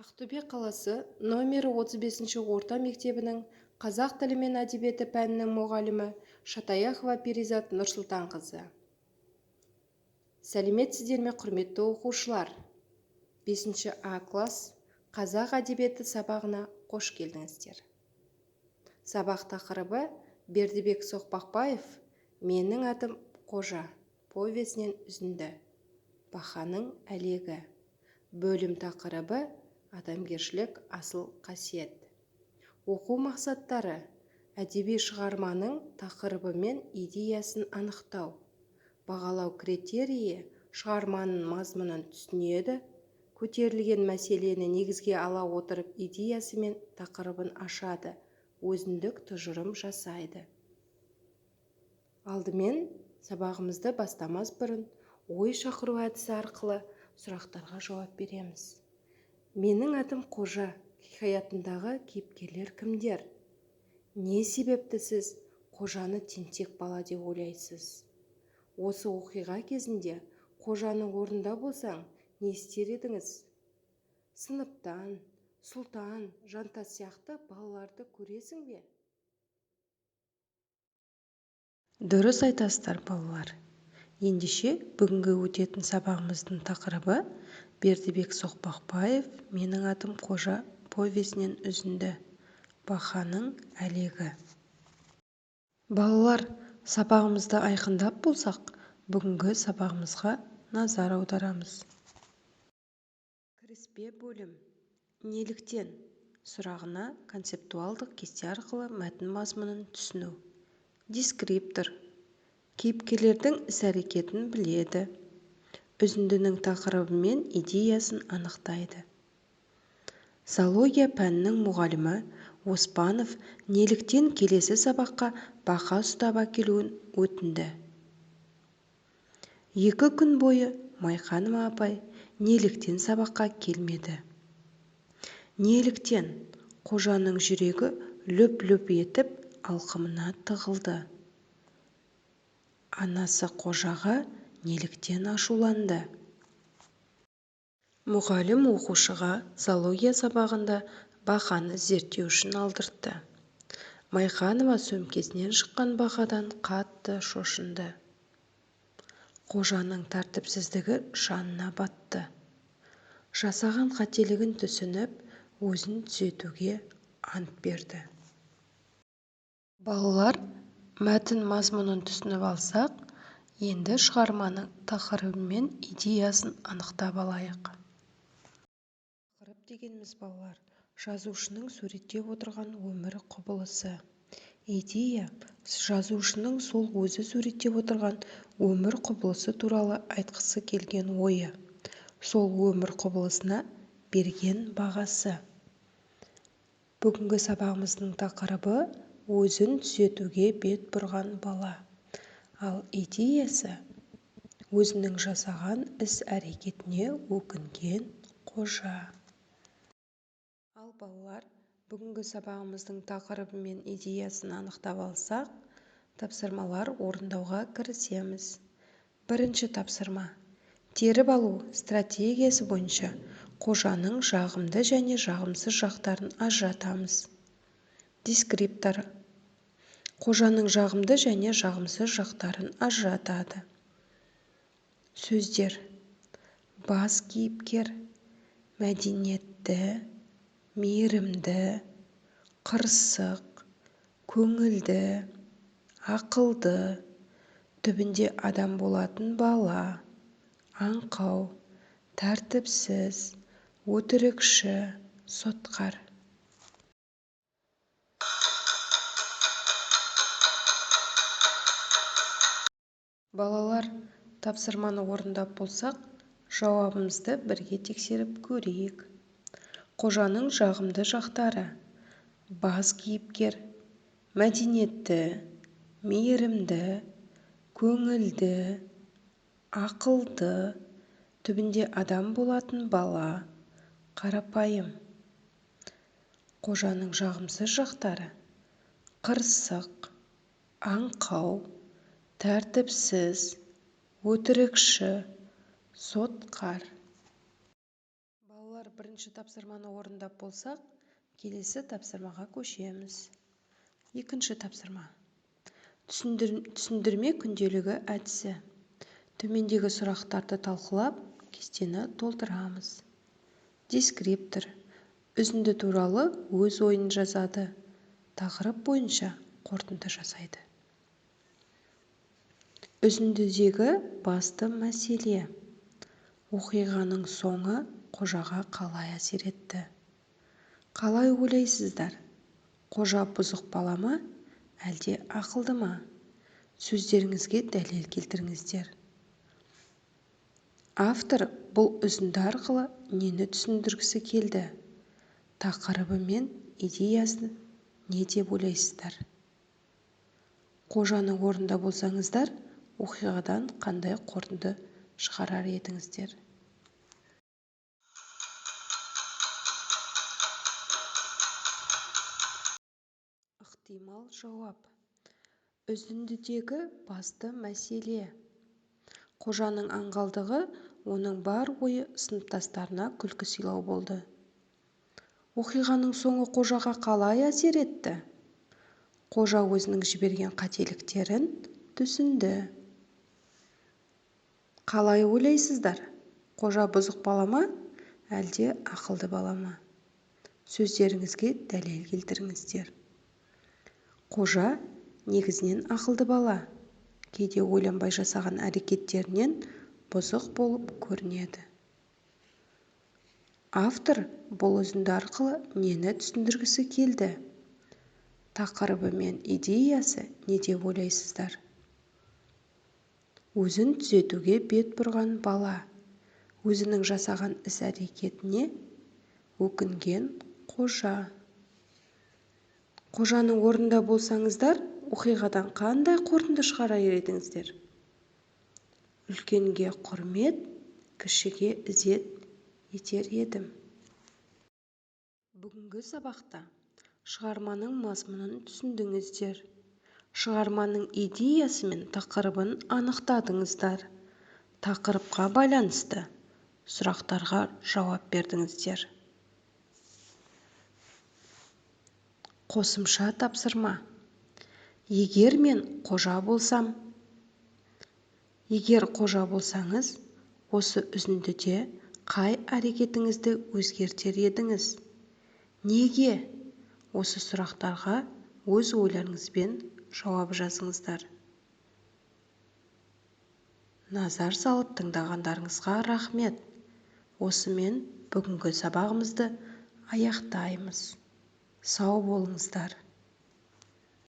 Ақтөбе қаласы номері 35 орта мектебінің қазақ тілі мен әдебиеті пәнінің мұғалімі Шатаяхова Перизат Нұрсұлтанқызы. Сәлеметсіздер ме, құрметті оқушылар? 5 А класс қазақ әдебиеті сабағына қош келдіңіздер. Сабақ тақырыбы Бердібек Соқпақбаев «Менің атым Қожа» повесінен үзінді. Бақаның әлегі. Бөлім тақырыбы адамгершілік асыл қасиет. Оқу мақсаттары: әдеби шығарманың тақырыбы мен идеясын анықтау. Бағалау критерийі: шығарманың мазмұнын түсінеді, көтерілген мәселені негізге ала отырып идеясы мен тақырыбын ашады, өзіндік тұжырым жасайды. Алдымен сабағымызды бастамас бұрын ой шақыру әдісі арқылы сұрақтарға жауап береміз. Менің атым Қожа хикаятындағы кейіпкерлер кімдер? Не себепті сіз Қожаны тентек бала деп ойлайсыз? Осы оқиға кезінде Қожаның орнында болсаң, не істер едіңіз? Сыныптан, Сұлтан, Жантас сияқты балаларды көресің бе? Дұрыс айтасыздар, балалар. Ендеше бүгінгі өтетін сабағымыздың тақырыбы Бердібек Соқпақбаев «Менің атым Қожа» повесінен үзінді. Бақаның әлегі. Балалар, сабағымызды айқындап болсақ, бүгінгі сабағымызға назар аударамыз. Кіріспе бөлім. Неліктен сұрағына концептуалдық кесте арқылы мәтін мазмұнын түсіну. Дескриптор. Кейіпкерлердің іс-әрекетін біледі. Үзіндінің тақырыбы мен идеясын анықтайды. Зоология пәнінің мұғалімі Оспанов неліктен келесі сабаққа бақа ұстап әкелуін өтінді. 2 күн бойы Майқанова апай неліктен сабаққа келмеді? Неліктен Қожаның жүрегі löp-löp етіп алқымына тығылды? Анасы Қожаға неліктен ашуланды? Мұғалім оқушыға зоология сабағында бақаны зерттеу үшін алдыртты. Майқанова сөмкесінен шыққан бақадан қатты шошынды. Қожаның тәртіпсіздігі жанына батты. Жасаған қателігін түсініп, өзін түзетуге ант берді. Балалар, мәтін мазмұнын түсініп алсақ, енді шығарманың тақырыбы мен идеясын анықтап алайық. Тақырып дегеніміз, балалар, жазушының суреттеп отырған өмір құбылысы. Идея жазушының сол өзі суреттеп отырған өмір құбылысы туралы айтқысы келген ойы. Сол өмір құбылысына берген бағасы. Бүгінгі сабағымыздың тақырыбы өзін түзетуге бет бұрған бала. Ал идеясы өзінің жасаған іс-әрекетіне өкінген Қожа. Ал балалар, бүгінгі сабағымыздың тақырыбы мен идеясын анықтап алсақ, тапсырмалар орындауға кірісеміз. Бірінші тапсырма. Теріп алу стратегиясы бойынша Қожаның жағымды және жағымсыз жақтарын ажыратамыз. Дескриптор. Қожаның жағымды және жағымсыз жақтарын ажыратады. Сөздер. Бас кейіпкер: мәдениетті, мейірімді, қырсық, көңілді, ақылды, түбінде адам болатын бала, аңқау, тәртіпсіз, өтірікші, сотқар. Балалар, тапсырманы орындап болсақ, жауабымызды бірге тексеріп көрейік. Қожаның жағымды жақтары: бас кейіпкер, мәдениетті, мейірімді, көңілді, ақылды, түбінде адам болатын бала, қарапайым. Қожаның жағымсыз жақтары: қырсық, аңқау, тәртіпсіз, өтірікші, сотқар. Балалар, бірінші тапсырманы орындап болсақ, келесі тапсырмаға көшеміз. Екінші тапсырма. Түсіндірме күнделігі әдісі. Төмендегі сұрақтарды талқылап, кестені толтырамыз. Дескриптор. Үзінді туралы өз ойын жазады. Тақырып бойынша қорытынды жасайды. Үзіндідегі басты мәселе. Оқиғаның соңы қожаға қалай әсер етті? Қалай ойлайсыздар? Қожа бұзық бала ма, әлде ақылды ма? Сөздеріңізге дәлел келтіріңіздер. Автор бұл үзінді арқылы нені түсіндіргісі келді? Тақырыбы мен идеясын не деп ойлайсыздар? Қожаны орнында болсаңыздар, оқиғадан қандай қорытынды шығарар едіңіздер? Ықтимал жауап. Үзіндідегі басты мәселе. Қожаның аңғалдығы, оның бар ойы сыныптастарына күлкі сыйлау болды. Оқиғаның соңы қожаға қалай әсер етті? Қожа өзінің жіберген қателіктерін түсінді. Қалай ойлайсыздар? Қожа бұзық бала ма, әлде ақылды бала ма? Сөздеріңізге дәлел келтіріңіздер. Қожа негізінен ақылды бала, кейде ойланбай жасаған әрекеттерінен бұзық болып көрінеді. Автор бұл үзінді арқылы нені түсіндіргісі келді? Тақырыбы мен идеясы не деп ойлайсыздар? Өзін түзетуге бет бұрған бала, өзінің жасаған іс-әрекетіне өкінген қожа. Қожаның орнында болсаңыздар, оқиғадан қандай қорытынды шығарар едіңіздер? Үлкенге құрмет, кішіге ізет етер едім. Бүгінгі сабақта шығарманың мазмұнын түсіндіңіздер. Шығарманың идеясы мен тақырыбын анықтадыңыздар. Тақырыпқа байланысты сұрақтарға жауап бердіңіздер. Қосымша тапсырма. Егер мен қожа болсам. Егер қожа болсаңыз, осы үзіндіде қай әрекетіңізді өзгертер едіңіз? Неге? Осы сұрақтарға өз ойларыңызбен жауап жазыңыздар. Назар салып тыңдағандарыңызға рахмет. Осымен бүгінгі сабағымызды аяқтаймыз. Сау болыңыздар.